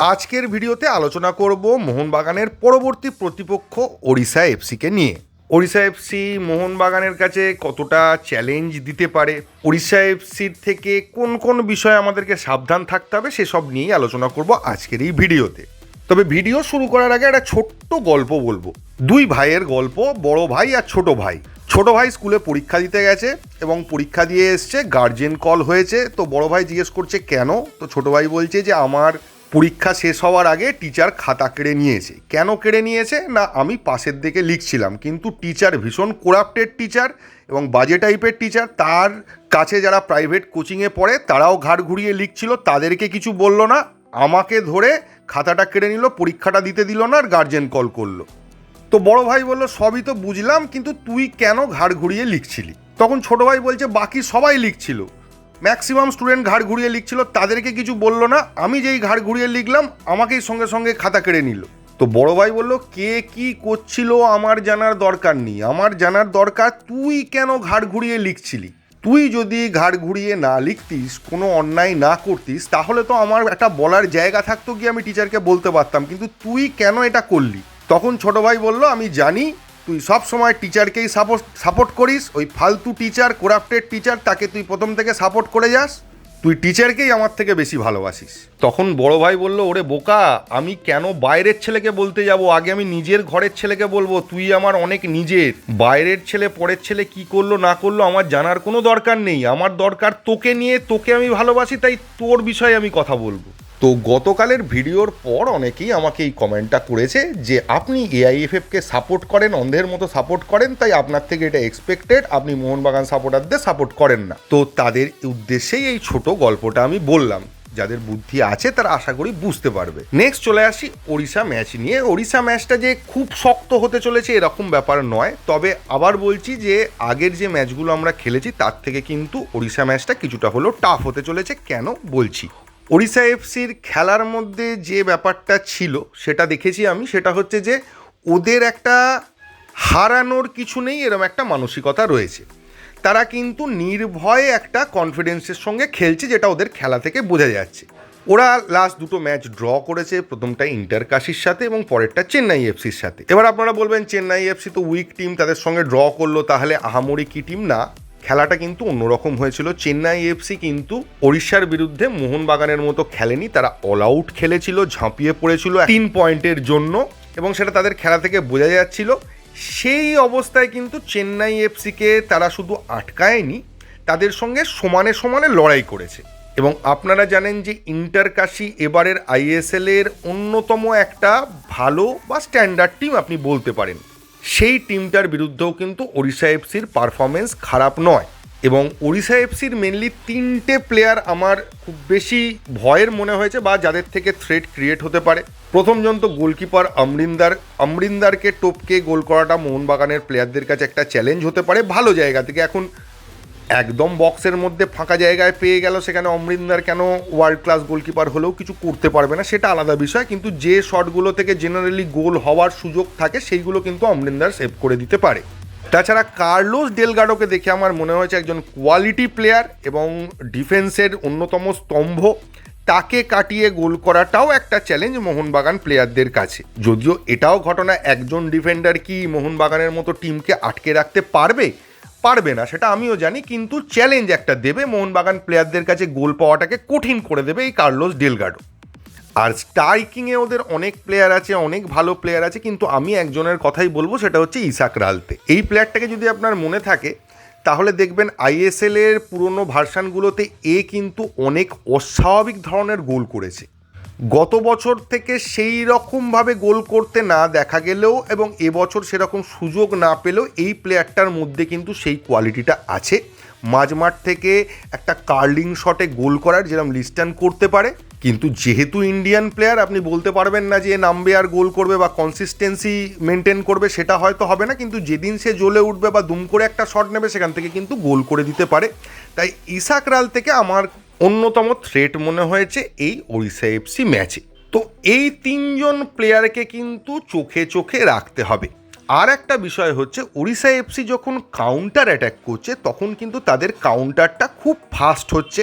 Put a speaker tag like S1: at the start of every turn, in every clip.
S1: আজকের ভিডিওতে আলোচনা করব মোহনবাগানের পরবর্তী প্রতিপক্ষ ওড়িশা এফসিকে নিয়ে। ওড়িশা এফসি মোহনবাগানের কাছে কতটা চ্যালেঞ্জ দিতে পারে, ওড়িশা এফসির থেকে কোন কোন বিষয়ে আমাদেরকে সাবধান থাকতে হবে, সেসব নিয়েই আলোচনা করব আজকের এই ভিডিওতে। তবে ভিডিও শুরু করার আগে একটা ছোট্ট গল্প বলবো। দুই ভাইয়ের গল্প, বড় ভাই আর ছোট ভাই। ছোট ভাই স্কুলে পরীক্ষা দিতে গেছে এবং পরীক্ষা দিয়ে এসছে, গার্জেন কল হয়েছে। তো বড় ভাই জিজ্ঞেস করছে কেন? তো ছোট ভাই বলছে যে আমার পরীক্ষা শেষ হওয়ার আগে টিচার খাতা কেড়ে নিয়েছে। কেন কেড়ে নিয়েছে? না, আমি পাশের দিকে লিখছিলাম, কিন্তু টিচার ভীষণ করাপ্টেড টিচার এবং বাজে টাইপের টিচার। তার কাছে যারা প্রাইভেট কোচিংয়ে পড়ে তারাও ঘাড় ঘুরিয়ে লিখছিল, তাদেরকে কিছু বলল না, আমাকে ধরে খাতাটা কেড়ে নিল, পরীক্ষাটা দিতে দিল না, আর গার্জেন কল করলো। তো বড় ভাই বলল সবই তো বুঝলাম, কিন্তু তুই কেন ঘাড় ঘুরিয়ে লিখছিলি? তখন ছোট ভাই বলছে বাকি সবাই লিখছিল, ম্যাক্সিমাম স্টুডেন্ট ঘাড় ঘুরিয়ে লিখছিল, তাদেরকে কিছু বললো না, আমি যেই ঘাড় ঘুরিয়ে লিখলাম আমাকেই সঙ্গে সঙ্গে খাতা কেড়ে নিল। তো বড় ভাই বলল কে কি করছিল আমার জানার দরকার নেই, আমার জানার দরকার তুই কেন ঘাড় ঘুরিয়ে লিখছিলি। তুই যদি ঘাড় ঘুরিয়ে না লিখতিস, কোনো অন্যায় না করতিস, তাহলে তো আমার একটা বলার জায়গা থাকতো, কি আমি টিচারকে বলতে পারতাম, কিন্তু তুই কেন এটা করলি? তখন ছোট ভাই বলল আমি জানি তুই সব সময় টিচারকেই সাপোর্ট করিস, ওই ফালতু টিচার, করাপ্টেড টিচার, তাকে তুই প্রথম থেকে সাপোর্ট করে যাস, তুই টিচারকেই আমার থেকে বেশি ভালোবাসিস। তখন বড় ভাই বলল ওরে বোকা, আমি কেন বাইরের ছেলেকে বলতে যাব, আগে আমি নিজের ঘরের ছেলেকে বলবো, তুই আমার অনেক নিজের। বাইরের ছেলে পরের ছেলে কি করলো না করলো আমার জানার কোনো দরকার নেই, আমার দরকার তোকে নিয়ে, তোকে আমি ভালোবাসি, তাই তোর বিষয়ে আমি কথা বলবো। তো গতকালের ভিডিওর পর অনেকেই আমাকে এই কমেন্টটা করেছে যে আপনি এআইএফএফকে সাপোর্ট করেন, অন্ধের মতো সাপোর্ট করেন, তাই আপনার থেকে এটা এক্সপেক্টেড, আপনি মোহনবাগান সাপোর্টারদের সাপোর্ট করেন না। তো তাদের উদ্দেশ্যেই এই ছোট গল্পটা আমি বললাম, যাদের বুদ্ধি আছে তারা আশা করি বুঝতে পারবে। নেক্সট চলে আসি ওড়িশা ম্যাচ নিয়ে। ওড়িশা ম্যাচটা যে খুব শক্ত হতে চলেছে এরকম ব্যাপার নয়, তবে আবার বলছি যে আগের যে ম্যাচগুলো আমরা খেলেছি তার থেকে কিন্তু ওড়িশা ম্যাচটা কিছুটা হলেও টাফ হতে চলেছে। কেন বলছি? ওড়িশা এফসির খেলার মধ্যে যে ব্যাপারটা ছিল সেটা দেখেছি আমি, সেটা হচ্ছে যে ওদের একটা হারানোর কিছু নেই এরম একটা মানসিকতা রয়েছে। তারা কিন্তু নির্ভয়ে একটা কনফিডেন্সের সঙ্গে খেলছে, যেটা ওদের খেলা থেকে বোঝা যাচ্ছে। ওরা লাস্ট দুটো ম্যাচ ড্র করেছে, প্রথমটা ইন্টার কাশির সাথে এবং পরেরটা চেন্নাই এফসির সাথে। এবার আপনারা বলবেন চেন্নাই এফসি তো উইক টিম, তাদের সঙ্গে ড্র করলো, তাহলে আহামরি কি টিম? না, খেলাটা কিন্তু অন্যরকম হয়েছিল। চেন্নাই এফসি কিন্তু ওড়িশার বিরুদ্ধে মোহনবাগানের মতো খেলেনি, তারা অল আউট খেলেছিল, ঝাঁপিয়ে পড়েছিল 3 পয়েন্টের জন্য, এবং সেটা তাদের খেলা থেকে বোঝা যাচ্ছিল। সেই অবস্থায় কিন্তু চেন্নাই এফসিকে তারা শুধু আটকায়নি, তাদের সঙ্গে সমানে সমানে লড়াই করেছে। এবং আপনারা জানেন যে ইন্টার কাশি এবারের আইএসএল এর অন্যতম একটা ভালো বা স্ট্যান্ডার্ড টিম আপনি বলতে পারেন। সেই টিমটার বিরুদ্ধেও কিন্তু ওড়িশা এফসির পারফরমেন্স খারাপ নয়, এবং ওড়িশা এফসির মেনলি 3টে প্লেয়ার আমার খুব বেশি ভয়ের মনে হয়েছে, বা যাদের থেকে থ্রেট ক্রিয়েট হতে পারে। প্রথমজন তো গোলকিপার অমরিন্দারকে টপকে গোল করাটা মোহনবাগানের প্লেয়ারদের কাছে একটা চ্যালেঞ্জ হতে পারে ভালো জায়গা থেকে। এখন একদম বক্সের মধ্যে ফাঁকা জায়গায় পেয়ে গেল, সেখানে অমরিন্দার কেন ওয়ার্ল্ড ক্লাস গোলকিপার হলেও কিছু করতে পারবে না, সেটা আলাদা বিষয়, কিন্তু যে শটগুলো থেকে জেনারেলি গোল হওয়ার সুযোগ থাকে সেইগুলো কিন্তু অমরিন্দার সেভ করে দিতে পারে। তাছাড়া কার্লোস ডেলগাডোকে দেখে আমার মনে হয়েছে একজন কোয়ালিটি প্লেয়ার এবং ডিফেন্সের অন্যতম স্তম্ভ, তাকে কাটিয়ে গোল করাটাও একটা চ্যালেঞ্জ মোহনবাগান প্লেয়ারদের কাছে। যদিও এটাও ঘটনা, একজন ডিফেন্ডার কি মোহনবাগানের মতো টিমকে আটকে রাখতে পারবে? পারবে না, সেটা আমিও জানি, কিন্তু চ্যালেঞ্জ একটা দেবে মোহনবাগান প্লেয়ারদের কাছে, গোল পাওয়াটাকে কঠিন করে দেবে এই কার্লোস ডেলগাডো। আর স্ট্রাইকিংয়ে ওদের অনেক প্লেয়ার আছে, অনেক ভালো প্লেয়ার আছে, কিন্তু আমি একজনের কথাই বলবো, সেটা হচ্ছে ইসাক রালতে। এই প্লেয়ারটাকে যদি আপনার মনে থাকে তাহলে দেখবেন আইএসএল এর পুরনো ভার্সানগুলোতে এ কিন্তু অনেক অস্বাভাবিক ধরনের গোল করেছে। গত বছর থেকে সেই রকমভাবে গোল করতে না দেখা গেলেও এবং এবছর সেরকম সুযোগ না পেলেও এই প্লেয়ারটার মধ্যে কিন্তু সেই কোয়ালিটিটা আছে। মাঝমাঠ থেকে একটা কার্লিং শটে গোল করার যেরকম লিস্টান করতে পারে, কিন্তু যেহেতু ইন্ডিয়ান প্লেয়ার আপনি বলতে পারবেন না যে নামবে আর গোল করবে বা কনসিস্টেন্সি মেনটেন করবে, সেটা হয়তো হবে না, কিন্তু যেদিন সে জ্বলে উঠবে বা দুম করে একটা শট নেবে সেখান থেকে কিন্তু গোল করে দিতে পারে। তাই ইসাক রাল থেকে আমার অন্যতম থ্রেট মনে হয়েছে এই ওড়িশা এফসি ম্যাচে। তো এই 3জন প্লেয়ারকে কিন্তু চোখে চোখে রাখতে হবে। আর একটা বিষয় হচ্ছে ওড়িশা এফসি যখন কাউন্টার অ্যাটাক করছে তখন কিন্তু তাদের কাউন্টারটা খুব ফাস্ট হচ্ছে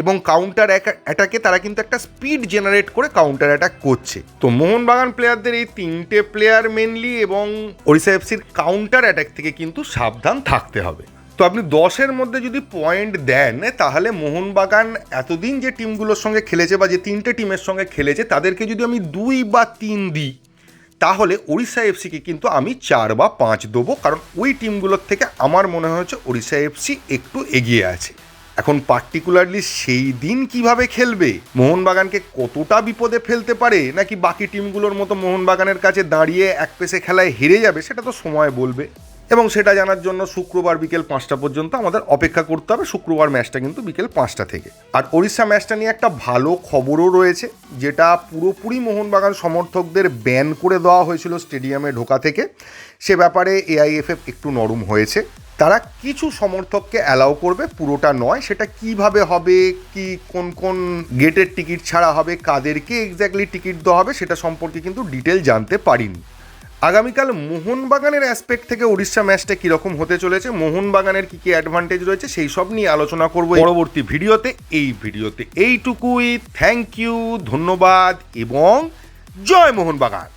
S1: এবং কাউন্টার অ্যাটাকে তারা কিন্তু একটা স্পিড জেনারেট করে কাউন্টার অ্যাটাক করছে। তো মোহনবাগান প্লেয়ারদের এই তিনটে প্লেয়ার মেনলি এবং ওড়িশা এফসির কাউন্টার অ্যাটাক থেকে কিন্তু সাবধান থাকতে হবে। তো আপনি 10-এর মধ্যে যদি পয়েন্ট দেন তাহলে মোহনবাগান এতদিন যে টিমগুলোর সঙ্গে খেলেছে বা যে তিনটে টিমের সঙ্গে খেলেছে তাদেরকে যদি আমি 2 বা 3 দিই তাহলে ওড়িশা এফসিকে কিন্তু আমি 4 বা 5 দেবো, কারণ ওই টিমগুলোর থেকে আমার মনে হয়েছে ওড়িশা এফসি একটু এগিয়ে আছে। এখন পার্টিকুলারলি সেই দিন কিভাবে খেলবে, মোহনবাগানকে কতটা বিপদে ফেলতে পারে, নাকি বাকি টিমগুলোর মতো মোহনবাগানের কাছে দাঁড়িয়ে এক পেসে খেলায় হেরে যাবে, সেটা তো সময় বলবে। এবং সেটা জানার জন্য শুক্রবার বিকেল 5টা পর্যন্ত আমাদের অপেক্ষা করতে হবে। শুক্রবার ম্যাচটা কিন্তু বিকেল 5টা থেকে। আর ওড়িশা ম্যাচটা নিয়ে একটা ভালো খবরও রয়েছে, যেটা পুরোপুরি মোহনবাগান সমর্থকদের ব্যান করে দেওয়া হয়েছিল স্টেডিয়ামে ঢোকা থেকে। সে ব্যাপারে এআইএফএফ একটু নরম হয়েছে, তারা কিছু সমর্থককে অ্যালাউ করবে, পুরোটা নয়। সেটা কিভাবে হবে, কি কোন কোন গেটের টিকিট ছাড়া হবে, কাদেরকে এক্স্যাক্টলি টিকিট দেওয়া হবে, সেটা সম্পর্কে কিন্তু ডিটেল জানতে পারিনি। আগামীকাল মোহনবাগানের অ্যাসপেক্ট থেকে উড়িষ্যা ম্যাচটা কীরকম হতে চলেছে, মোহনবাগানের কী কী অ্যাডভান্টেজ রয়েছে, সেই সব নিয়ে আলোচনা করব পরবর্তী ভিডিওতে। এই ভিডিওতে এইটুকুই। থ্যাংক ইউ, ধন্যবাদ এবং জয় মোহনবাগান।